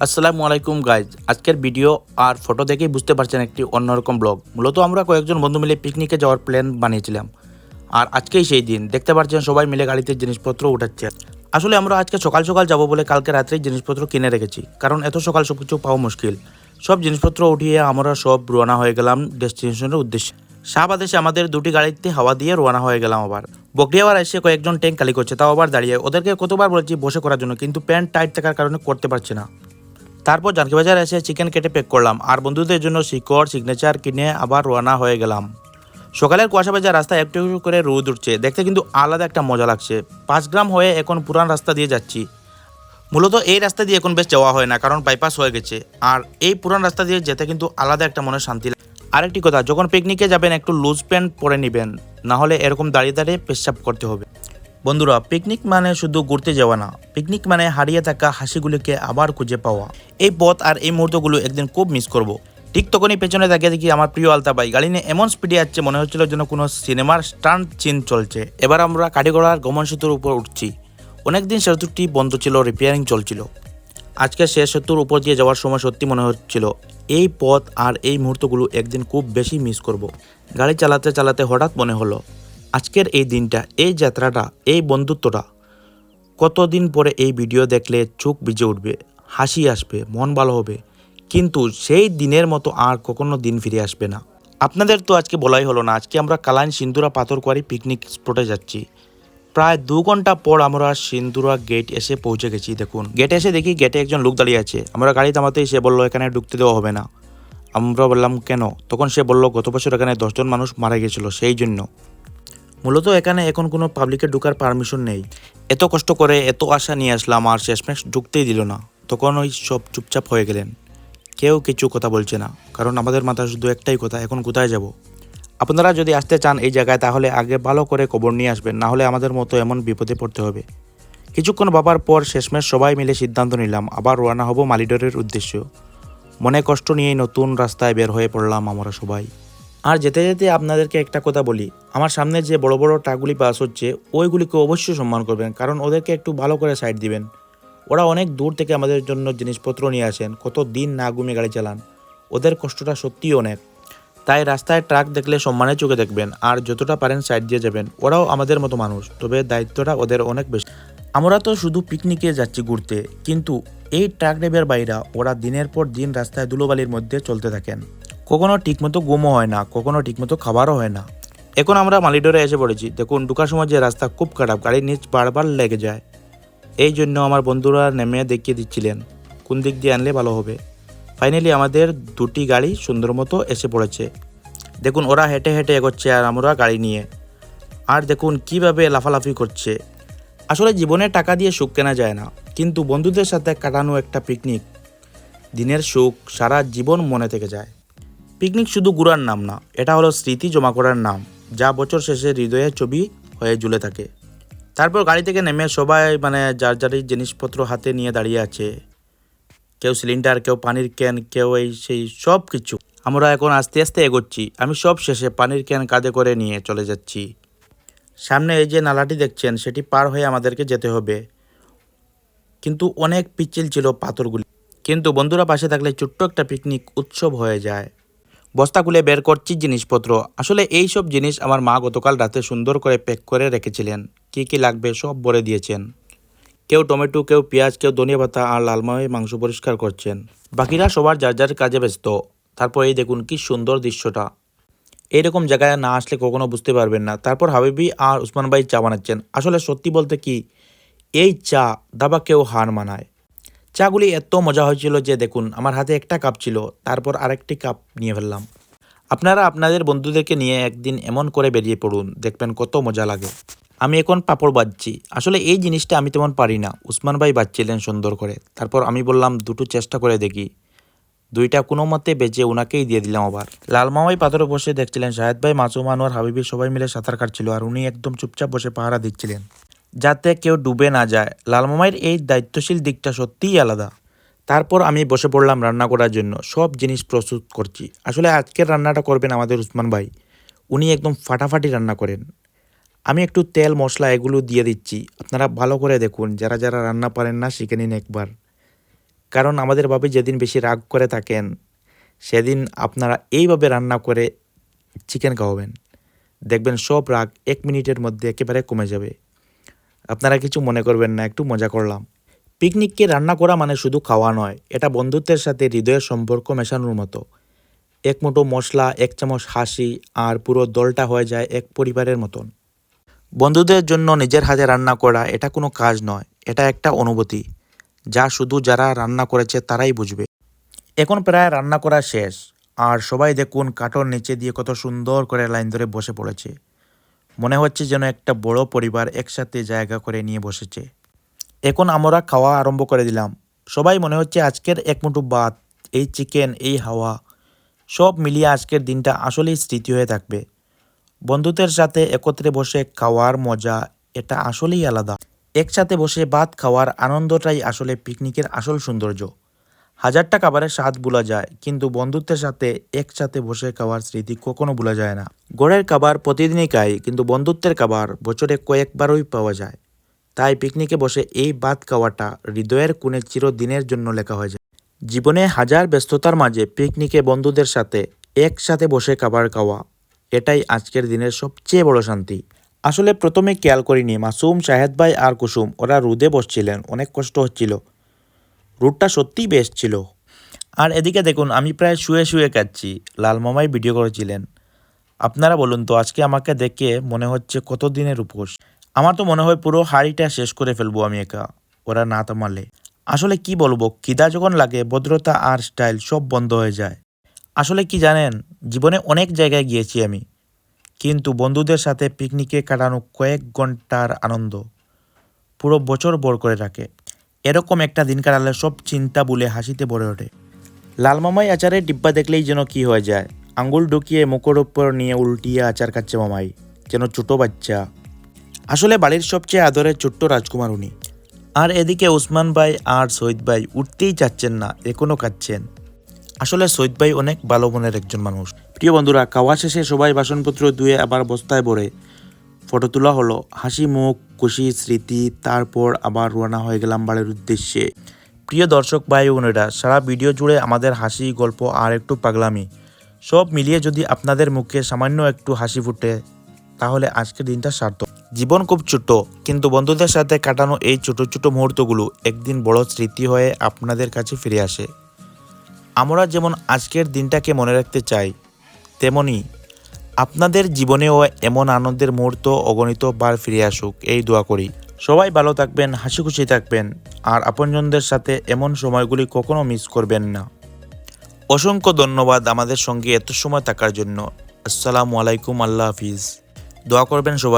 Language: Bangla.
আসসালামু আলাইকুম গাইজ। আজকের ভিডিও আর ফটো দেখেই বুঝতে পারছেন একটি অন্যরকম ব্লগ। মূলত আমরা কয়েকজন বন্ধু মিলে পিকনিকে যাওয়ার প্ল্যান বানিয়েছিলাম, আর আজকেই সেই দিন। দেখতে পাচ্ছেন সবাই মিলে গাড়িতে জিনিসপত্র উঠাচ্ছে। আসলে আমরা আজকে সকাল সকাল যাব বলে কালকে রাত্রেই জিনিসপত্র কিনে রেখেছি, কারণ এত সকাল সব কিছু পাওয়া মুশকিল। সব জিনিসপত্র উঠিয়ে আমরা সব রওনা হয়ে গেলাম ডেস্টিনেশনের উদ্দেশ্যে। শাহবাদ এসে আমাদের দুটি গাড়িতে হাওয়া দিয়ে রওনা হয়ে গেলাম। আবার বকরিয়াবার এসে কয়েকজন ট্যাঙ্ক খালি করছে, তাও আবার দাঁড়িয়ে। ওদেরকে কতবার বলেছি বসে করার জন্য, কিন্তু প্যান্ট টাইট থাকার কারণে করতে পারছে না। তারপর জানকি বাজার এসে চিকেন কেটে প্যাক করলাম, আর বন্ধুদের জন্য শিকড় সিগনেচার কিনে আবার রওনা হয়ে গেলাম। সকালের কুয়াশা ভেজা রাস্তায় একটু একটু করে রোদ উঠছে, দেখতে কিন্তু আলাদা একটা মজা লাগছে। 5 গ্রাম হয়ে এখন পুরান রাস্তা দিয়ে যাচ্ছি। মূলত এই রাস্তা দিয়ে এখন বেশ যাওয়া হয় না, কারণ বাইপাস হয়ে গেছে। আর এই পুরান রাস্তা দিয়ে যেতে কিন্তু আলাদা একটা মনে শান্তি লাগে। আরেকটি কথা, যখন পিকনিকে যাবেন একটু লুজ প্যান্ট পরে নেবেন, না হলে এরকম দাঁড়িয়ে দাঁড়িয়ে পেশাব করতে হবে। বন্ধুরা, পিকনিক মানে শুধু ঘুরতে যাওয়া না, পিকনিক মানে হারিয়ে থাকা হাসিগুলিকে আবার খুঁজে পাওয়া। এই পথ আর এই মুহূর্তগুলো একদিন খুব মিস করব। ঠিক তখনই পেছনে তাকিয়ে দেখি আমার প্রিয় আলতা ভাই গাড়ি নিয়ে এমন স্পিডে যাচ্ছে, মনে হচ্ছিল যেন কোনো সিনেমার স্টান্ট সিন চলছে। এবার আমরা কাঠিগড়ার গমন সেতুর উপর উঠছি। অনেকদিন সেতুটি বন্ধ ছিল, রিপেয়ারিং চলছিল। আজকে সে সেতুর উপর দিয়ে যাওয়ার সময় সত্যি মনে হচ্ছিল এই পথ আর এই মুহূর্তগুলো একদিন খুব বেশি মিস করব। গাড়ি চালাতে চালাতে হঠাৎ মনে হলো, আজকের এই দিনটা, এই যাত্রাটা, এই বন্ধুত্বটা, কতদিন পরে এই ভিডিও দেখলে চোখ ভিজে উঠবে, হাসি আসবে, মন ভালো হবে। কিন্তু সেই দিনের মতো আর কখনো দিন ফিরে আসবে না। আপনাদের তো আজকে বলাই হলো না, আজকে আমরা কালাইন সিন্দুরা পাথরকুয়ারি পিকনিক স্পটে যাচ্ছি। প্রায় 2 ঘন্টা পর আমরা সিন্দুরা গেট এসে পৌঁছে গেছি। দেখুন, গেটে এসে দেখি গেটে একজন লোক দাঁড়িয়ে আছে। আমরা গাড়ি থামাতেই সে বললো এখানে ঢুকতে দেওয়া হবে না। আমরা বললাম কেন? তখন সে বলল গত বছর এখানে 10 জন মানুষ মারা গেছিল, সেই জন্য। মূলত এখানে এখন কোনো পাবলিকের ঢুকার পারমিশন নেই। এত কষ্ট করে এত আশা নিয়ে আসলাম, আর শেষমেশ ঢুকতেই দিল না। তখন ওই সব চুপচাপ হয়ে গেলেন, কেউ কিছু কথা বলছে না, কারণ আমাদের মাথায় শুধু একটাই কথা, এখন কোথায় যাব। আপনারা যদি আসতে চান এই জায়গায়, তাহলে আগে ভালো করে খবর নিয়ে আসবেন, না হলে আমাদের মতো এমন বিপদে পড়তে হবে। কিছুক্ষণ ভাবার পর শেষমেশ সবাই মিলে সিদ্ধান্ত নিলাম আবার রওনা হব মালিডোরের উদ্দেশ্য। মনে কষ্ট নিয়েই নতুন রাস্তায় বের হয়ে পড়লাম আমরা সবাই। আর যেতে যেতে আপনাদেরকে একটা কথা বলি, আমার সামনে যে বড় বড় ট্রাকগুলি পাস হচ্ছে, ওইগুলিকে অবশ্যই সম্মান করবেন, কারণ ওদেরকে একটু ভালো করে সাইড দিবেন। ওরা অনেক দূর থেকে আমাদের জন্য জিনিসপত্র নিয়ে আসেন, কত দিন না ঘুমিয়ে গাড়ি চালান। ওদের কষ্টটা সত্যিই অনেক। তাই রাস্তায় ট্রাক দেখলে সম্মানের চোখে দেখবেন, আর যতটা পারেন সাইড দিয়ে যাবেন। ওরাও আমাদের মতো মানুষ, তবে দায়িত্বটা ওদের অনেক বেশি। আমরা তো শুধু পিকনিকে যাচ্ছি ঘুরতে, কিন্তু এই ট্রাক ড্রাইভার বাইরা ওরা দিনের পর দিন রাস্তায় ধুলোবালির মধ্যে চলতে থাকেন। কখনো ঠিকমতো ঘুমও হয় না, কখনো ঠিকমতো খাবারও হয় না। এখন আমরা মালিডোরে এসে পড়েছি। দেখুন, ঢোকার সময় যে রাস্তা খুব খারাপ, গাড়ির নিচ বারবার লেগে যায়। এই জন্য আমার বন্ধুরা নেমে দেখিয়ে দিচ্ছিলেন কোন দিক দিয়ে আনলে ভালো হবে। ফাইনালি আমাদের দুটি গাড়ি সুন্দর মতো এসে পড়েছে। দেখুন, ওরা হেঁটে হেঁটে এগোচ্ছে আর আমরা গাড়ি নিয়ে। আর দেখুন কিভাবে লাফালাফি করছে। আসলে জীবনে টাকা দিয়ে সুখ কেনা যায় না, কিন্তু বন্ধুদের সাথে কাটানো একটা পিকনিক, দিনের সুখ সারা জীবন মনে থেকে যায়। পিকনিক শুধু ঘোরার নাম না, এটা হলো স্মৃতি জমা করার নাম, যা বছর শেষে হৃদয়ে ছবি হয়ে ঝুলে থাকে। তারপর গাড়ি থেকে নেমে সবাই যার যার জিনিসপত্র হাতে নিয়ে দাঁড়িয়ে আছে। কেউ সিলিন্ডার, কেউ পানির ক্যান, কেউ এই সেই সব কিছু। আমরা এখন আস্তে আস্তে এগোচ্ছি। আমি সব শেষে পানির ক্যান কাঁধে করে নিয়ে চলে যাচ্ছি। সামনে এই যে নালাটি দেখছেন, সেটি পার হয়ে আমাদেরকে যেতে হবে, কিন্তু অনেক পিচ্ছিল ছিল পাথরগুলি। কিন্তু বন্ধুরা পাশে থাকলে ছোট্ট একটা পিকনিক উৎসব হয়ে যায়। বস্তা খুলে বের করছি জিনিসপত্র। আসলে এই সব জিনিস আমার মা গতকাল রাতে সুন্দর করে প্যাক করে রেখেছিলেন। কি কি লাগবে সব ভরে দিয়েছেন। কেউ টমেটো, কেউ পেঁয়াজ, কেউ ধনিয়া পাতা আর লালমাই মাংস পরিষ্কার করছেন। বাকিরা সবার যার যার কাজে ব্যস্ত। তারপর এই দেখুন কি সুন্দর দৃশ্যটা। এইরকম জায়গায় না আসলে কখনো বুঝতে পারবেন না। তারপর হাবিবি আর উসমান ভাই চা বানাচ্ছেন। আসলে সত্যি বলতে কি, এই চা দাবাকেও হার মানায়। চাগুলি এত মজা হয়েছিল যে দেখুন, আমার হাতে একটা কাপ ছিল, তারপর আরেকটি কাপ নিয়ে ফেললাম। আপনারা আপনাদের বন্ধুদেরকে নিয়ে একদিন এমন করে বেরিয়ে পড়ুন, দেখবেন কত মজা লাগে। আমি এখন পাঁপড় বাজছি। আসলে এই জিনিসটা আমি তেমন পারি না, উসমান ভাই বাজছিলেন সুন্দর করে। তারপর আমি বললাম দুটো চেষ্টা করে দেখি। দুইটা কোনো মতে বেজে ওনাকেই দিয়ে দিলাম। আবার লালমামাই পাথরে বসে দেখছিলেন। শাহেদ ভাই, মাসুম, আনোয়ার, হাবিবি সবাই মিলে সাঁতার কাটছিল, আর উনি একদম চুপচাপ বসে পাহারা দিচ্ছিলেন যাতে কেউ ডুবে না যায়। লালমামাইয়ের এই দায়িত্বশীল দিকটা সত্যিই আলাদা। তারপর আমি বসে পড়লাম রান্না করার জন্য। সব জিনিস প্রস্তুত করছি। আসলে আজকের রান্নাটা করবেন আমাদের উসমান ভাই। উনি একদম ফাটাফাটি রান্না করেন। আমি একটু তেল মশলা এগুলো দিয়ে দিচ্ছি। আপনারা ভালো করে দেখুন, যারা যারা রান্না পারেন না শিখে নিন একবার। কারণ আমাদের ভাবি যেদিন বেশি রাগ করে থাকেন সেদিন আপনারা এইভাবে রান্না করে চিকেন খাওয়াবেন, দেখবেন সব রাগ 1 মিনিটের মধ্যে একেবারে কমে যাবে। আপনারা কিছু মনে করবেন না, একটু মজা করলাম। পিকনিককে রান্না করা মানে শুধু খাওয়া নয়, এটা বন্ধুত্বের সাথে হৃদয়ের সম্পর্ক মেশানোর মতো। এক মুঠো মশলা, 1 চামচ হাসি আর পুরো দলটা হয়ে যায় এক পরিবারের মতন। বন্ধুদের জন্য নিজের হাতে রান্না করা এটা কোনো কাজ নয়, এটা একটা অনুভূতি যা শুধু যারা রান্না করেছে তারাই বুঝবে। এখন প্রায় রান্না করা শেষ, আর সবাই দেখুন কাঠের নিচে দিয়ে কত সুন্দর করে লাইন ধরে বসে পড়েছে। মনে হচ্ছে যেন একটা বড় পরিবার একসাথে জায়গা করে নিয়ে বসেছে। এখন আমরা খাওয়া আরম্ভ করে দিলাম। সবাই মনে হচ্ছে আজকের এক মুঠো ভাত, এই চিকেন, এই হাওয়া সব মিলিয়ে আজকের দিনটা আসলেই স্মৃতি হয়ে থাকবে। বন্ধুদের সাথে একত্রে বসে খাওয়ার মজা এটা আসলেই আলাদা। একসাথে বসে ভাত খাওয়ার আনন্দটাই আসলে পিকনিকের আসল সৌন্দর্য। হাজারটা খাবারের স্বাদ ভোলা যায়, কিন্তু বন্ধুত্বের সাথে একসাথে বসে খাওয়ার স্মৃতি কখনো ভোলা যায় না। ঘরের খাবার প্রতিদিনই খাই, কিন্তু বন্ধুত্বের খাবার বছরে কয়েকবারই পাওয়া যায়। তাই পিকনিকে বসে এই ভাত খাওয়াটা হৃদয়ের কোণে চিরদিনের জন্য লেখা হয়ে যায়। জীবনে হাজার ব্যস্ততার মাঝে পিকনিকে বন্ধুদের সাথে একসাথে বসে খাবার খাওয়া এটাই আজকের দিনের সবচেয়ে বড় শান্তি। আসলে প্রথমে খেয়াল করিনি, মাসুম, শাহেদ ভাই আর কুসুম ওরা রোদে বসছিলেন, অনেক কষ্ট হচ্ছিল। রোদটা সত্যিই বেশ ছিল। আর এদিকে দেখুন আমি প্রায় শুয়ে শুয়ে খাচ্ছি, লাল মামাই ভিডিও করেছিলেন। আপনারা বলুন তো আজকে আমাকে দেখে মনে হচ্ছে কত দিনের উপোস। আমার তো মনে হয় পুরো হাঁড়িটা শেষ করে ফেলবো আমি একা, ওরা না থামালে। আসলে কি বলবো, খিদা যখন লাগে ভদ্রতা আর স্টাইল সব বন্ধ হয়ে যায়। আসলে কি জানেন, জীবনে অনেক জায়গায় গিয়েছি আমি, কিন্তু বন্ধুদের সাথে পিকনিকে কাটানো কয়েক ঘন্টার আনন্দ পুরো বছর ভর করে রাখে। এরকম একটা দিন কাটালে সব চিন্তা ভুলে হাসিতে ভরে ওঠে। লালমামাই আচারের ডিব্বা দেখলেই যেন কি হয়ে যায়, আঙ্গুল ঢুকিয়ে মুখের উপর নিয়ে উল্টিয়ে আচার খাচ্ছে মামাই, যেন ছোট বাচ্চা। আসলে বাড়ির সবচেয়ে আদরের ছোট্ট রাজকুমার উনি। আর এদিকে ওসমান ভাই আর সৈয়দ ভাই উঠতেই চাচ্ছেন না, এখনও খাচ্ছেন। আসলে সৈয়দ ভাই অনেক ভালো মনের একজন মানুষ। প্রিয় বন্ধুরা, খাওয়া শেষে সবাই বাসনপত্র ধুয়ে আবার বস্তায় ভরে ফটো তোলা হলো, হাসি মুখ, খুশি স্মৃতি। তারপর আবার রওনা হয়ে গেলাম বাড়ির উদ্দেশ্যে। প্রিয় দর্শক ভাই বোনেরা, সারা ভিডিও জুড়ে আমাদের হাসি, গল্প আর একটু পাগলামি সব মিলিয়ে যদি আপনাদের মুখে সামান্য একটু হাসি ফুটে, তাহলে আজকের দিনটা সার্থক। জীবন খুব ছোট, কিন্তু বন্ধুদের সাথে কাটানো এই ছোট ছোট মুহূর্তগুলো একদিন বড় স্মৃতি হয়ে আপনাদের কাছে ফিরে আসে। আমরা যেমন আজকের দিনটাকে মনে রাখতে চাই, তেমনি আপনাদের জীবনেও এমন আনন্দের মুহূর্ত অগণিত বার ফিরে আসুক, এই দোয়া করি। সবাই ভালো থাকবেন, হাসি খুশি থাকবেন, আর আপনজনদের সাথে এমন সময়গুলি কখনো মিস করবেন না। অসংখ্য ধন্যবাদ আমাদের সঙ্গে এত সময় থাকার জন্য। আসসালামু আলাইকুম, আল্লাহ হাফিজ। দোয়া করবেন সবাই।